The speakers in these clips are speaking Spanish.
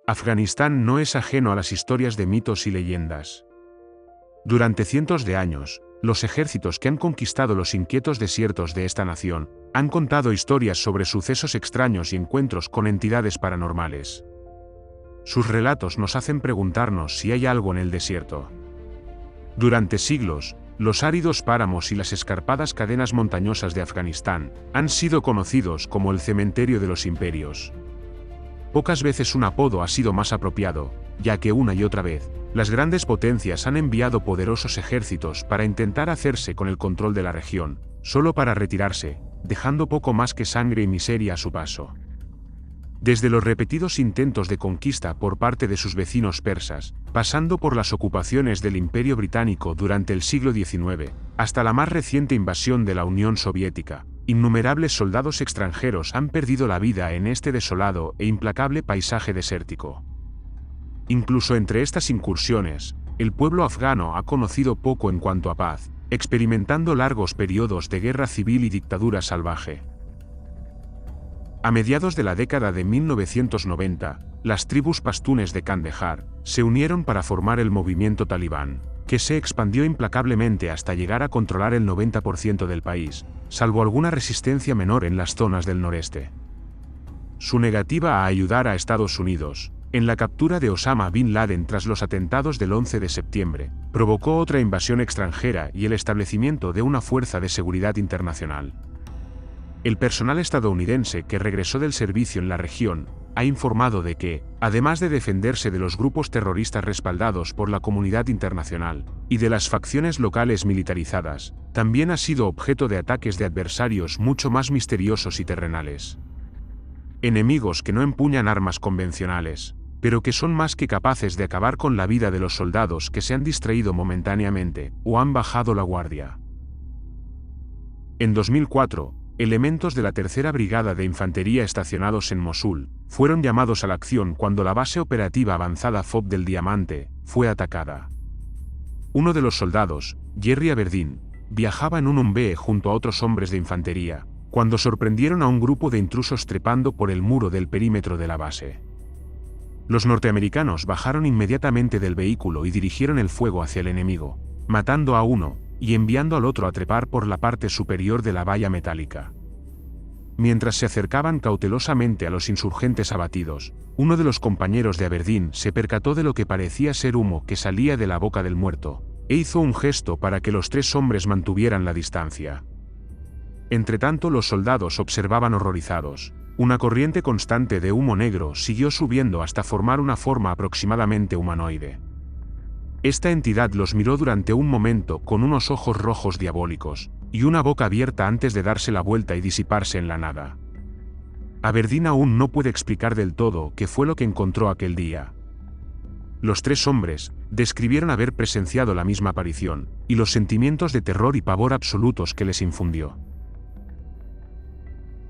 Afganistán no es ajeno a las historias de mitos y leyendas. Durante cientos de años, los ejércitos que han conquistado los inquietos desiertos de esta nación han contado historias sobre sucesos extraños y encuentros con entidades paranormales. Sus relatos nos hacen preguntarnos si hay algo en el desierto. Durante siglos, los áridos páramos y las escarpadas cadenas montañosas de Afganistán han sido conocidos como el cementerio de los imperios. Pocas veces un apodo ha sido más apropiado, ya que una y otra vez, las grandes potencias han enviado poderosos ejércitos para intentar hacerse con el control de la región, solo para retirarse, dejando poco más que sangre y miseria a su paso. Desde los repetidos intentos de conquista por parte de sus vecinos persas, pasando por las ocupaciones del Imperio Británico durante el siglo XIX, hasta la más reciente invasión de la Unión Soviética, innumerables soldados extranjeros han perdido la vida en este desolado e implacable paisaje desértico. Incluso entre estas incursiones, el pueblo afgano ha conocido poco en cuanto a paz, experimentando largos periodos de guerra civil y dictadura salvaje. A mediados de la década de 1990, las tribus pastunes de Kandahar se unieron para formar el movimiento talibán, que se expandió implacablemente hasta llegar a controlar el 90% del país, salvo alguna resistencia menor en las zonas del noreste. Su negativa a ayudar a Estados Unidos, en la captura de Osama Bin Laden tras los atentados del 11 de septiembre, provocó otra invasión extranjera y el establecimiento de una fuerza de seguridad internacional. El personal estadounidense que regresó del servicio en la región ha informado de que, además de defenderse de los grupos terroristas respaldados por la comunidad internacional y de las facciones locales militarizadas, también ha sido objeto de ataques de adversarios mucho más misteriosos y terrenales. Enemigos que no empuñan armas convencionales, pero que son más que capaces de acabar con la vida de los soldados que se han distraído momentáneamente o han bajado la guardia. En 2004, elementos de la Tercera Brigada de Infantería estacionados en Mosul fueron llamados a la acción cuando la base operativa avanzada FOB del Diamante fue atacada. Uno de los soldados, Jerry Aberdeen, viajaba en un Humvee junto a otros hombres de infantería, cuando sorprendieron a un grupo de intrusos trepando por el muro del perímetro de la base. Los norteamericanos bajaron inmediatamente del vehículo y dirigieron el fuego hacia el enemigo, matando a uno y enviando al otro a trepar por la parte superior de la valla metálica. Mientras se acercaban cautelosamente a los insurgentes abatidos, uno de los compañeros de Aberdeen se percató de lo que parecía ser humo que salía de la boca del muerto, e hizo un gesto para que los tres hombres mantuvieran la distancia. Entretanto, los soldados observaban horrorizados. Una corriente constante de humo negro siguió subiendo hasta formar una forma aproximadamente humanoide. Esta entidad los miró durante un momento con unos ojos rojos diabólicos, y una boca abierta antes de darse la vuelta y disiparse en la nada. Aberdeen aún no puede explicar del todo qué fue lo que encontró aquel día. Los tres hombres describieron haber presenciado la misma aparición, y los sentimientos de terror y pavor absolutos que les infundió.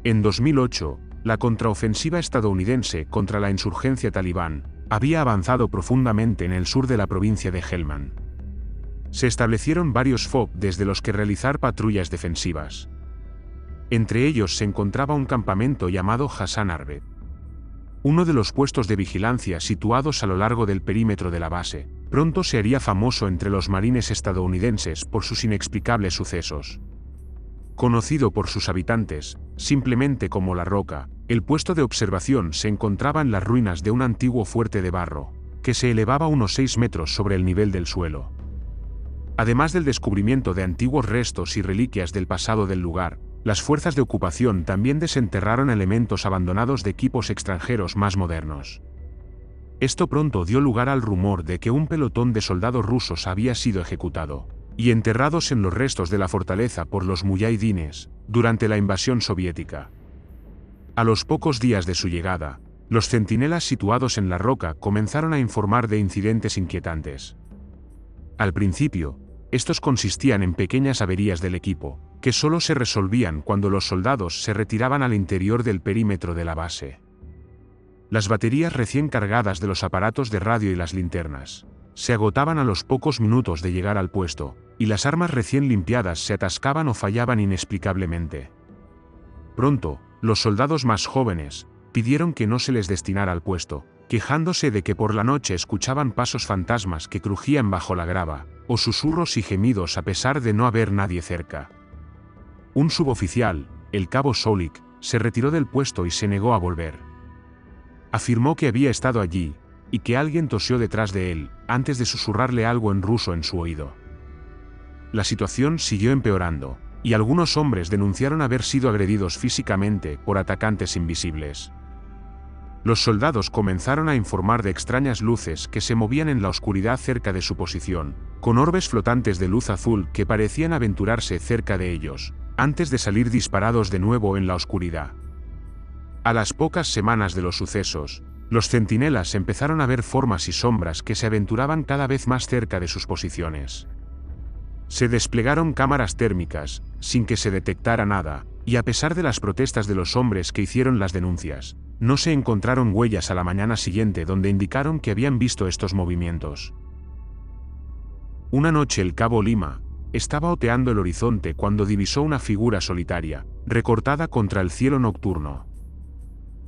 En 2008, la contraofensiva estadounidense contra la insurgencia talibán había avanzado profundamente en el sur de la provincia de Helmand. Se establecieron varios FOB desde los que realizar patrullas defensivas. Entre ellos se encontraba un campamento llamado Hassan Arbet. Uno de los puestos de vigilancia situados a lo largo del perímetro de la base, pronto se haría famoso entre los marines estadounidenses por sus inexplicables sucesos. Conocido por sus habitantes, simplemente como La Roca, el puesto de observación se encontraba en las ruinas de un antiguo fuerte de barro, que se elevaba unos 6 metros sobre el nivel del suelo. Además del descubrimiento de antiguos restos y reliquias del pasado del lugar, las fuerzas de ocupación también desenterraron elementos abandonados de equipos extranjeros más modernos. Esto pronto dio lugar al rumor de que un pelotón de soldados rusos había sido ejecutado y enterrados en los restos de la fortaleza por los muyahidines durante la invasión soviética. A los pocos días de su llegada, los centinelas situados en La Roca comenzaron a informar de incidentes inquietantes. Al principio, estos consistían en pequeñas averías del equipo, que solo se resolvían cuando los soldados se retiraban al interior del perímetro de la base. Las baterías recién cargadas de los aparatos de radio y las linternas se agotaban a los pocos minutos de llegar al puesto, y las armas recién limpiadas se atascaban o fallaban inexplicablemente. Pronto, los soldados más jóvenes pidieron que no se les destinara al puesto, quejándose de que por la noche escuchaban pasos fantasmas que crujían bajo la grava, o susurros y gemidos a pesar de no haber nadie cerca. Un suboficial, el cabo Solik, se retiró del puesto y se negó a volver. Afirmó que había estado allí, y que alguien tosió detrás de él, antes de susurrarle algo en ruso en su oído. La situación siguió empeorando, y algunos hombres denunciaron haber sido agredidos físicamente por atacantes invisibles. Los soldados comenzaron a informar de extrañas luces que se movían en la oscuridad cerca de su posición, con orbes flotantes de luz azul que parecían aventurarse cerca de ellos, antes de salir disparados de nuevo en la oscuridad. A las pocas semanas de los sucesos, los centinelas empezaron a ver formas y sombras que se aventuraban cada vez más cerca de sus posiciones. Se desplegaron cámaras térmicas, sin que se detectara nada, y a pesar de las protestas de los hombres que hicieron las denuncias, no se encontraron huellas a la mañana siguiente donde indicaron que habían visto estos movimientos. Una noche el cabo Lima estaba oteando el horizonte cuando divisó una figura solitaria, recortada contra el cielo nocturno.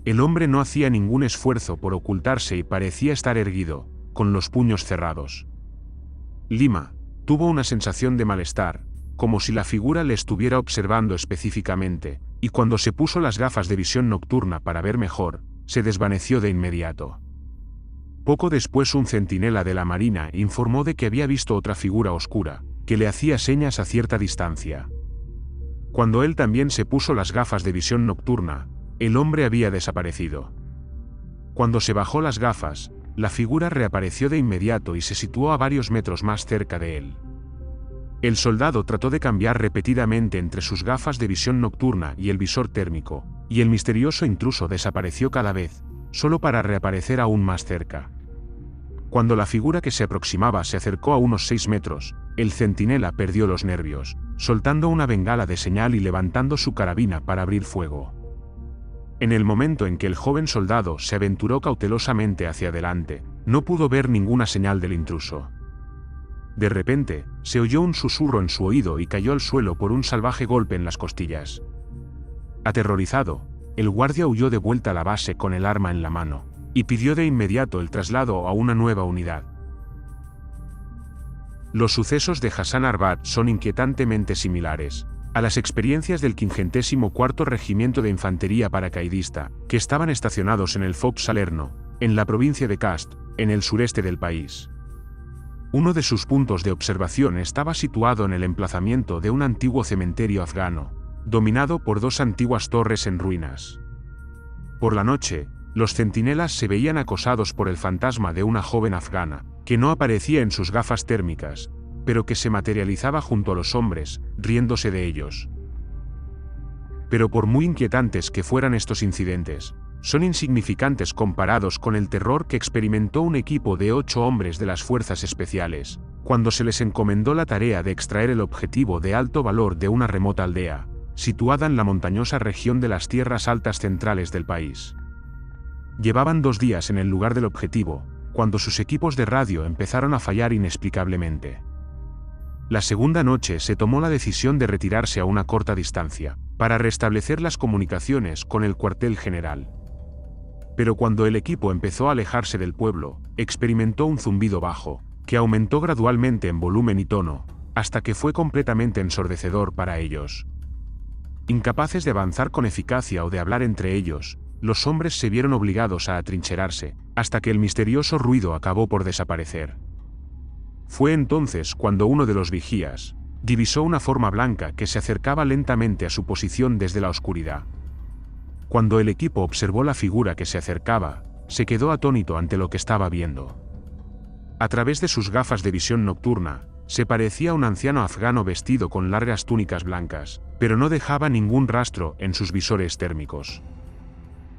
El hombre no hacía ningún esfuerzo por ocultarse y parecía estar erguido, con los puños cerrados. Lima tuvo una sensación de malestar, como si la figura le estuviera observando específicamente, y cuando se puso las gafas de visión nocturna para ver mejor, se desvaneció de inmediato. Poco después un centinela de la marina informó de que había visto otra figura oscura, que le hacía señas a cierta distancia. Cuando él también se puso las gafas de visión nocturna, el hombre había desaparecido. Cuando se bajó las gafas, la figura reapareció de inmediato y se situó a varios metros más cerca de él. El soldado trató de cambiar repetidamente entre sus gafas de visión nocturna y el visor térmico, y el misterioso intruso desapareció cada vez, solo para reaparecer aún más cerca. Cuando la figura que se aproximaba se acercó a unos 6 metros, el centinela perdió los nervios, soltando una bengala de señal y levantando su carabina para abrir fuego. En el momento en que el joven soldado se aventuró cautelosamente hacia adelante, no pudo ver ninguna señal del intruso. De repente, se oyó un susurro en su oído y cayó al suelo por un salvaje golpe en las costillas. Aterrorizado, el guardia huyó de vuelta a la base con el arma en la mano, y pidió de inmediato el traslado a una nueva unidad. Los sucesos de Hassan Arbat son inquietantemente similares a las experiencias del 54º Regimiento de Infantería Paracaidista, que estaban estacionados en el Foc Salerno, en la provincia de Kast, en el sureste del país. Uno de sus puntos de observación estaba situado en el emplazamiento de un antiguo cementerio afgano, dominado por 2 antiguas torres en ruinas. Por la noche, los centinelas se veían acosados por el fantasma de una joven afgana, que no aparecía en sus gafas térmicas, pero que se materializaba junto a los hombres, riéndose de ellos. Pero por muy inquietantes que fueran estos incidentes, son insignificantes comparados con el terror que experimentó un equipo de 8 hombres de las fuerzas especiales, cuando se les encomendó la tarea de extraer el objetivo de alto valor de una remota aldea, situada en la montañosa región de las tierras altas centrales del país. Llevaban 2 días en el lugar del objetivo, cuando sus equipos de radio empezaron a fallar inexplicablemente. La segunda noche se tomó la decisión de retirarse a una corta distancia, para restablecer las comunicaciones con el cuartel general. Pero cuando el equipo empezó a alejarse del pueblo, experimentó un zumbido bajo, que aumentó gradualmente en volumen y tono, hasta que fue completamente ensordecedor para ellos. Incapaces de avanzar con eficacia o de hablar entre ellos, los hombres se vieron obligados a atrincherarse, hasta que el misterioso ruido acabó por desaparecer. Fue entonces cuando uno de los vigías divisó una forma blanca que se acercaba lentamente a su posición desde la oscuridad. Cuando el equipo observó la figura que se acercaba, se quedó atónito ante lo que estaba viendo. A través de sus gafas de visión nocturna, se parecía a un anciano afgano vestido con largas túnicas blancas, pero no dejaba ningún rastro en sus visores térmicos.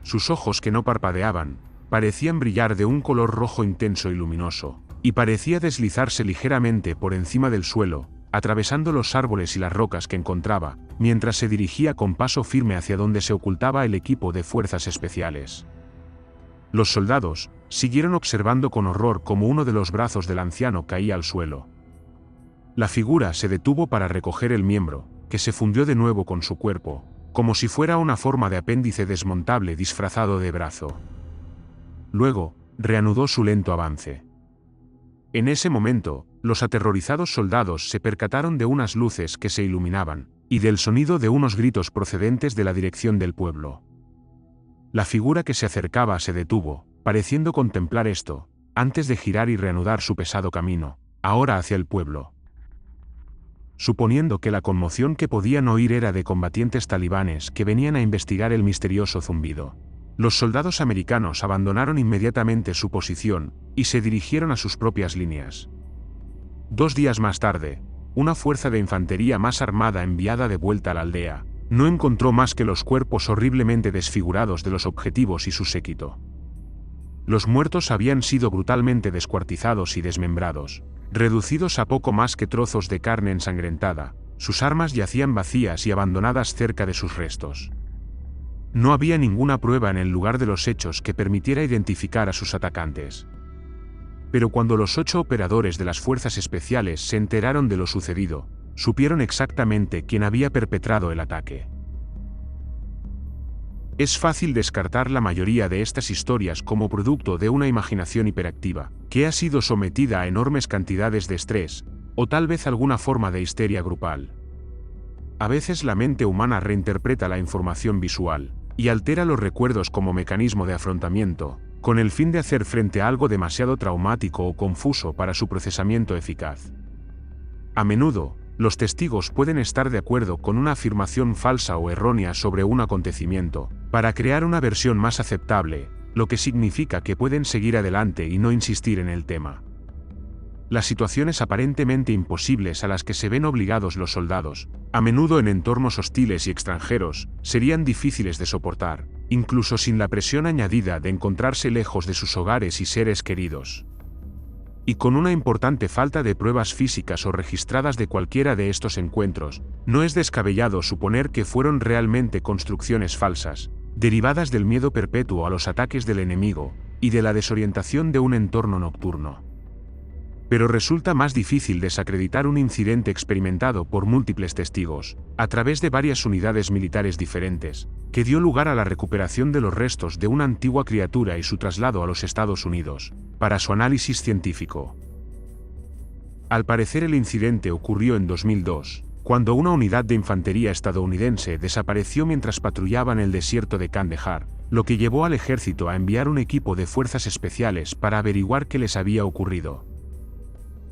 Sus ojos, que no parpadeaban, parecían brillar de un color rojo intenso y luminoso, y parecía deslizarse ligeramente por encima del suelo, atravesando los árboles y las rocas que encontraba, mientras se dirigía con paso firme hacia donde se ocultaba el equipo de fuerzas especiales. Los soldados siguieron observando con horror cómo uno de los brazos del anciano caía al suelo. La figura se detuvo para recoger el miembro, que se fundió de nuevo con su cuerpo, como si fuera una forma de apéndice desmontable disfrazado de brazo. Luego, reanudó su lento avance. En ese momento, los aterrorizados soldados se percataron de unas luces que se iluminaban, y del sonido de unos gritos procedentes de la dirección del pueblo. La figura que se acercaba se detuvo, pareciendo contemplar esto, antes de girar y reanudar su pesado camino, ahora hacia el pueblo. Suponiendo que la conmoción que podían oír era de combatientes talibanes que venían a investigar el misterioso zumbido, los soldados americanos abandonaron inmediatamente su posición y se dirigieron a sus propias líneas. 2 días más tarde, una fuerza de infantería más armada enviada de vuelta a la aldea, no encontró más que los cuerpos horriblemente desfigurados de los objetivos y su séquito. Los muertos habían sido brutalmente descuartizados y desmembrados, reducidos a poco más que trozos de carne ensangrentada, sus armas yacían vacías y abandonadas cerca de sus restos. No había ninguna prueba en el lugar de los hechos que permitiera identificar a sus atacantes. Pero cuando los 8 operadores de las fuerzas especiales se enteraron de lo sucedido, supieron exactamente quién había perpetrado el ataque. Es fácil descartar la mayoría de estas historias como producto de una imaginación hiperactiva, que ha sido sometida a enormes cantidades de estrés, o tal vez alguna forma de histeria grupal. A veces la mente humana reinterpreta la información visual, y altera los recuerdos como mecanismo de afrontamiento, con el fin de hacer frente a algo demasiado traumático o confuso para su procesamiento eficaz. A menudo, los testigos pueden estar de acuerdo con una afirmación falsa o errónea sobre un acontecimiento, para crear una versión más aceptable, lo que significa que pueden seguir adelante y no insistir en el tema. Las situaciones aparentemente imposibles a las que se ven obligados los soldados, a menudo en entornos hostiles y extranjeros, serían difíciles de soportar, incluso sin la presión añadida de encontrarse lejos de sus hogares y seres queridos. Y con una importante falta de pruebas físicas o registradas de cualquiera de estos encuentros, no es descabellado suponer que fueron realmente construcciones falsas, derivadas del miedo perpetuo a los ataques del enemigo, y de la desorientación de un entorno nocturno. Pero resulta más difícil desacreditar un incidente experimentado por múltiples testigos, a través de varias unidades militares diferentes, que dio lugar a la recuperación de los restos de una antigua criatura y su traslado a los Estados Unidos, para su análisis científico. Al parecer el incidente ocurrió en 2002, cuando una unidad de infantería estadounidense desapareció mientras patrullaban el desierto de Kandahar, lo que llevó al ejército a enviar un equipo de fuerzas especiales para averiguar qué les había ocurrido.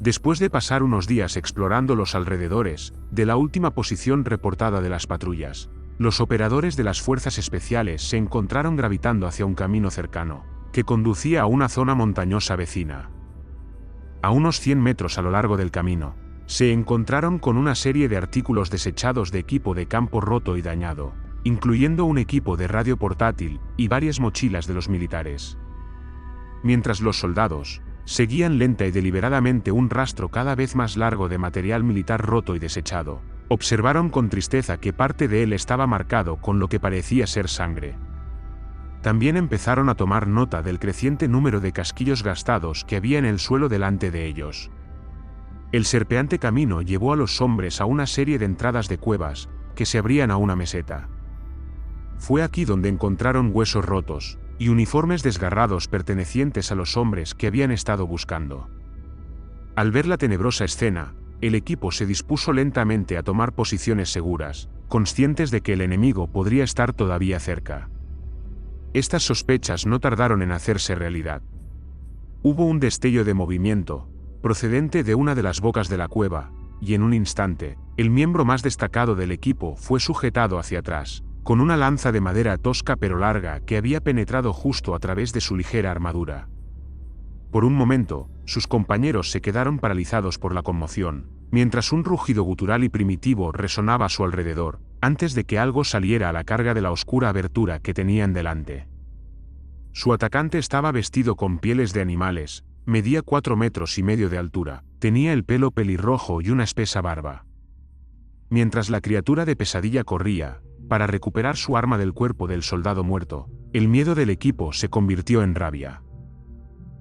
Después de pasar unos días explorando los alrededores de la última posición reportada de las patrullas, los operadores de las fuerzas especiales se encontraron gravitando hacia un camino cercano, que conducía a una zona montañosa vecina. A unos 100 metros a lo largo del camino, se encontraron con una serie de artículos desechados de equipo de campo roto y dañado, incluyendo un equipo de radio portátil y varias mochilas de los militares. Mientras los soldados seguían lenta y deliberadamente un rastro cada vez más largo de material militar roto y desechado, observaron con tristeza que parte de él estaba marcado con lo que parecía ser sangre. También empezaron a tomar nota del creciente número de casquillos gastados que había en el suelo delante de ellos. El serpeante camino llevó a los hombres a una serie de entradas de cuevas, que se abrían a una meseta. Fue aquí donde encontraron huesos rotos y uniformes desgarrados pertenecientes a los hombres que habían estado buscando. Al ver la tenebrosa escena, el equipo se dispuso lentamente a tomar posiciones seguras, conscientes de que el enemigo podría estar todavía cerca. Estas sospechas no tardaron en hacerse realidad. Hubo un destello de movimiento, procedente de una de las bocas de la cueva, y en un instante, el miembro más destacado del equipo fue sujetado hacia atrás, con una lanza de madera tosca pero larga que había penetrado justo a través de su ligera armadura. Por un momento, sus compañeros se quedaron paralizados por la conmoción, mientras un rugido gutural y primitivo resonaba a su alrededor, antes de que algo saliera a la carga de la oscura abertura que tenían delante. Su atacante estaba vestido con pieles de animales, medía 4,5 metros de altura, tenía el pelo pelirrojo y una espesa barba. Mientras la criatura de pesadilla corría, para recuperar su arma del cuerpo del soldado muerto, el miedo del equipo se convirtió en rabia.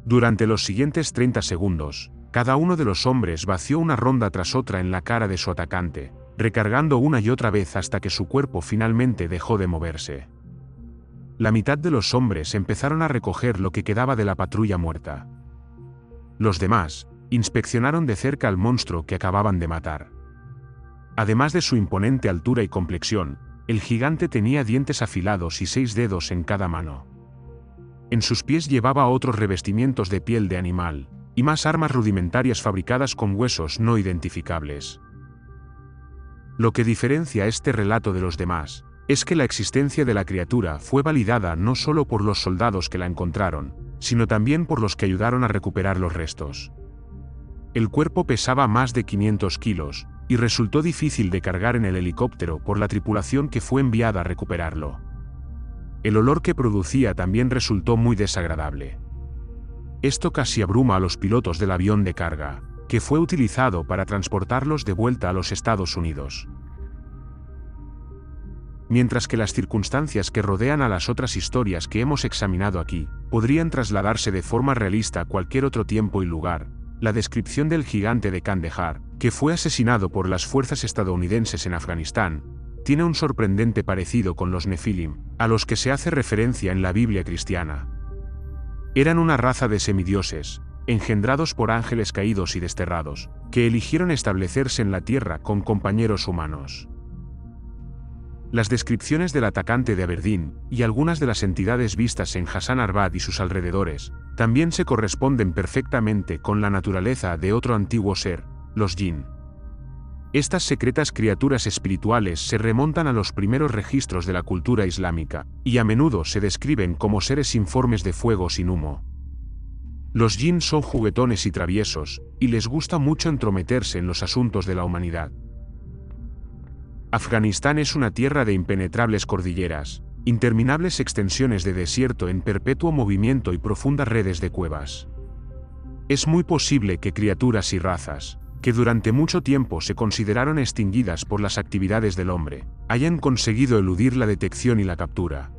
Durante los siguientes 30 segundos, cada uno de los hombres vació una ronda tras otra en la cara de su atacante, recargando una y otra vez hasta que su cuerpo finalmente dejó de moverse. La mitad de los hombres empezaron a recoger lo que quedaba de la patrulla muerta. Los demás inspeccionaron de cerca al monstruo que acababan de matar. Además de su imponente altura y complexión, el gigante tenía dientes afilados y 6 dedos en cada mano. En sus pies llevaba otros revestimientos de piel de animal, y más armas rudimentarias fabricadas con huesos no identificables. Lo que diferencia este relato de los demás es que la existencia de la criatura fue validada no solo por los soldados que la encontraron, sino también por los que ayudaron a recuperar los restos. El cuerpo pesaba más de 500 kilos, y resultó difícil de cargar en el helicóptero por la tripulación que fue enviada a recuperarlo. El olor que producía también resultó muy desagradable. Esto casi abruma a los pilotos del avión de carga, que fue utilizado para transportarlos de vuelta a los Estados Unidos. Mientras que las circunstancias que rodean a las otras historias que hemos examinado aquí podrían trasladarse de forma realista a cualquier otro tiempo y lugar, la descripción del gigante de Kandahar, que fue asesinado por las fuerzas estadounidenses en Afganistán, tiene un sorprendente parecido con los Nefilim, a los que se hace referencia en la Biblia cristiana. Eran una raza de semidioses, engendrados por ángeles caídos y desterrados, que eligieron establecerse en la tierra con compañeros humanos. Las descripciones del atacante de Aberdeen y algunas de las entidades vistas en Hassan Arbad y sus alrededores también se corresponden perfectamente con la naturaleza de otro antiguo ser, los Jinn. Estas secretas criaturas espirituales se remontan a los primeros registros de la cultura islámica, y a menudo se describen como seres informes de fuego sin humo. Los Jinn son juguetones y traviesos, y les gusta mucho entrometerse en los asuntos de la humanidad. Afganistán es una tierra de impenetrables cordilleras, interminables extensiones de desierto en perpetuo movimiento y profundas redes de cuevas. Es muy posible que criaturas y razas, que durante mucho tiempo se consideraron extinguidas por las actividades del hombre, hayan conseguido eludir la detección y la captura.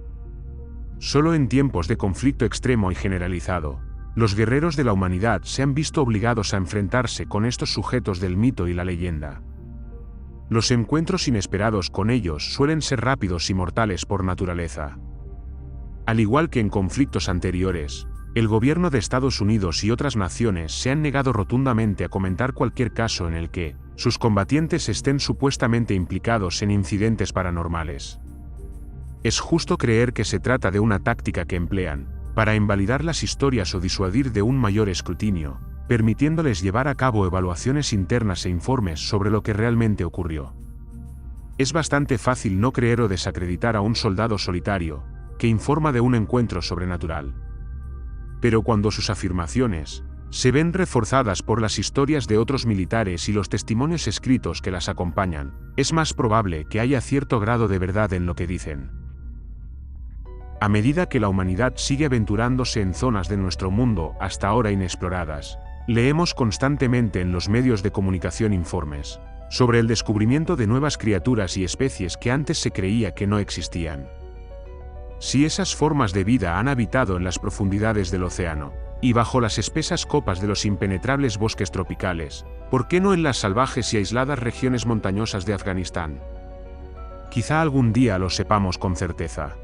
Solo en tiempos de conflicto extremo y generalizado, los guerreros de la humanidad se han visto obligados a enfrentarse con estos sujetos del mito y la leyenda. Los encuentros inesperados con ellos suelen ser rápidos y mortales por naturaleza. Al igual que en conflictos anteriores, el gobierno de Estados Unidos y otras naciones se han negado rotundamente a comentar cualquier caso en el que sus combatientes estén supuestamente implicados en incidentes paranormales. Es justo creer que se trata de una táctica que emplean para invalidar las historias o disuadir de un mayor escrutinio, permitiéndoles llevar a cabo evaluaciones internas e informes sobre lo que realmente ocurrió. Es bastante fácil no creer o desacreditar a un soldado solitario que informa de un encuentro sobrenatural. Pero cuando sus afirmaciones se ven reforzadas por las historias de otros militares y los testimonios escritos que las acompañan, es más probable que haya cierto grado de verdad en lo que dicen. A medida que la humanidad sigue aventurándose en zonas de nuestro mundo hasta ahora inexploradas, leemos constantemente en los medios de comunicación informes sobre el descubrimiento de nuevas criaturas y especies que antes se creía que no existían. Si esas formas de vida han habitado en las profundidades del océano, y bajo las espesas copas de los impenetrables bosques tropicales, ¿por qué no en las salvajes y aisladas regiones montañosas de Afganistán? Quizá algún día lo sepamos con certeza.